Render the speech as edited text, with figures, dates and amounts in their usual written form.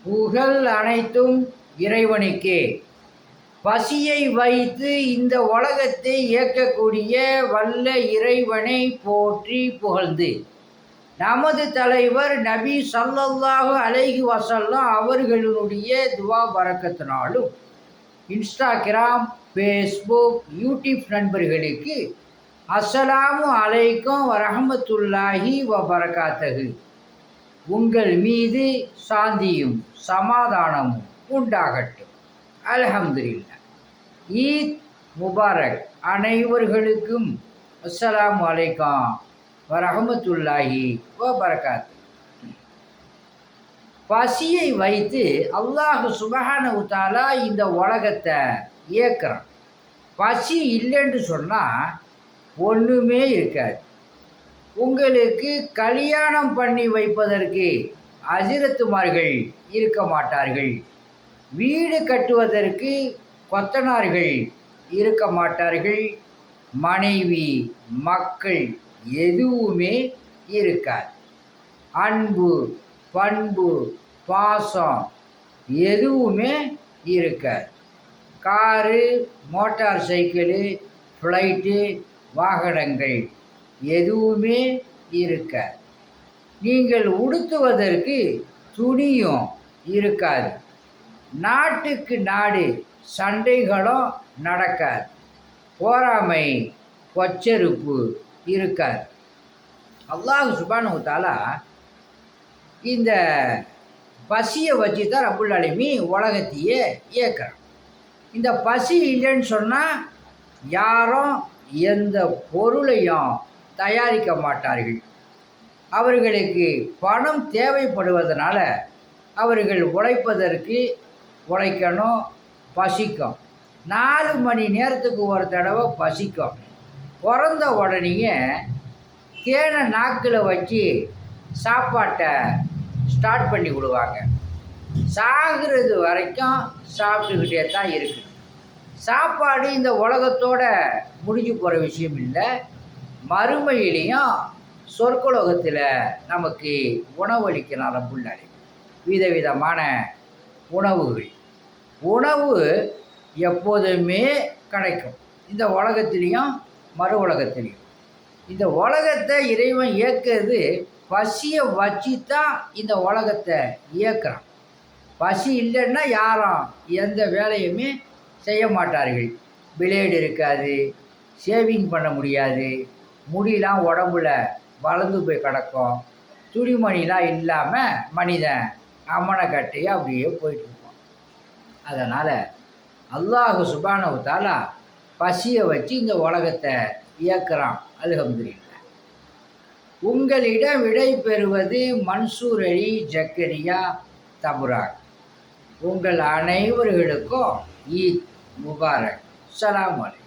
புகழ் அனைத்தும் இறைவனுக்கே. பசியை வைத்து இந்த உலகத்தை இயக்கக்கூடிய வல்ல இறைவனை போற்றி புகழ்ந்து, நமது தலைவர் நபி ஸல்லல்லாஹு அலைஹி வஸல்லம் அவர்களுடைய துவா பரக்கத்தினாலும் இன்ஸ்டாகிராம், ஃபேஸ்புக், யூடியூப் நண்பர்களுக்கு அஸ்ஸலாமு அலைக்கும் வரஹ்மத்துல்லாஹி வபரகாத்தஹு, உங்கள் மீது சாந்தியும் சமாதானமும் உண்டாகட்டும். அல்ஹம்துலில்லாஹ். ஈத் முபாரக். அனைவர்களுக்கும் அஸ்ஸலாமு அலைக்கும் வரஹ்மத்துல்லாஹி வபரகாத்து. பசியை வைத்து அல்லாஹ் சுப்ஹானஹு தஆலா இந்த உலகத்தை இயக்குறான். பசி இல்லைன்னு சொன்னால் ஒன்றுமே இருக்காது. உங்களுக்கு கல்யாணம் பண்ணி வைப்பதற்கு அஜிரத்துமார்கள் இருக்க மாட்டார்கள். வீடு கட்டுவதற்கு கொத்தனார்கள் இருக்க மாட்டார்கள். மனைவி, மக்கள் எதுவுமே இருக்காது. அன்பு, பண்பு, பாசம் எதுவுமே இருக்காது. காரு, மோட்டார் சைக்கிளு, ஃப்ளைட்டு, வாகனங்கள் எதுவுமே இருக்காது. நீங்கள் உடுத்துவதற்கு துணியும் இருக்காது. நாட்டுக்கு நாடு சண்டைகளும் நடக்காது. போராமை, பொச்சரிப்பு இருக்காது. அல்லாஹ் சுப்ஹானஹு தஆலா இந்த பசியை வச்சு தான் ரப்புல் ஆலமீன் உலகத்தையே இயக்குறான். இந்த பசி இல்லைன்னு சொன்னால் யாரும் எந்த பொருளையும் தயாரிக்க மாட்டார்கள். அவர்களுக்கு பணம் தேவைப்படுவதனால அவர்கள் உழைக்கணும், பசிக்கும். 4 மணி நேரத்துக்கு ஒரு தடவை பசிக்கும். பிறந்த உடனேயே தேனை நாக்கில் வச்சு சாப்பாட்டை ஸ்டார்ட் பண்ணி விடுவாங்க. சாகிறது வரைக்கும் சாப்பிட்டுக்கிட்டே தான் இருக்குது. சாப்பாடு இந்த உலகத்தோட முடிஞ்சு போகிற விஷயம் இல்லை. மறுமையிலையும் சொர்க்கலோகத்தில் நமக்கு உணவளிக்கிறான் ரப்புல் ஆலமீன். விதவிதமான உணவு எப்போதுமே கிடைக்கும். இந்த உலகத்திலையும் மறு உலகத்திலையும். இந்த உலகத்தை இறைவன் இயக்கிறது பசியை வச்சு தான் இந்த உலகத்தை இயக்குறான். பசி இல்லைன்னா யாரும் எந்த வேலையுமே செய்ய மாட்டார்கள். பிளேடு இருக்காது, ஷேவிங் பண்ண முடியாது, முடியெலாம் உடம்புல வளர்ந்து போய் கிடக்கும், துணிமணிலாம் இல்லாமல் மனிதன் அம்மனை கட்டி அப்படியே போயிட்டுருக்கோம். அதனால் அல்லாஹ் சுப்ஹானஹு தஆலா பசியை வச்சு இந்த உலகத்தை இயக்குறான். அல்ஹம்துலில்லாஹ். உங்களிடம் விடை பெறுவது மன்சூர் அலி ஜக்கரியா தபுராக். உங்கள் அனைவர்களுக்கும் ஈத் முபாரக். ஸலாம் அலைக்கும்.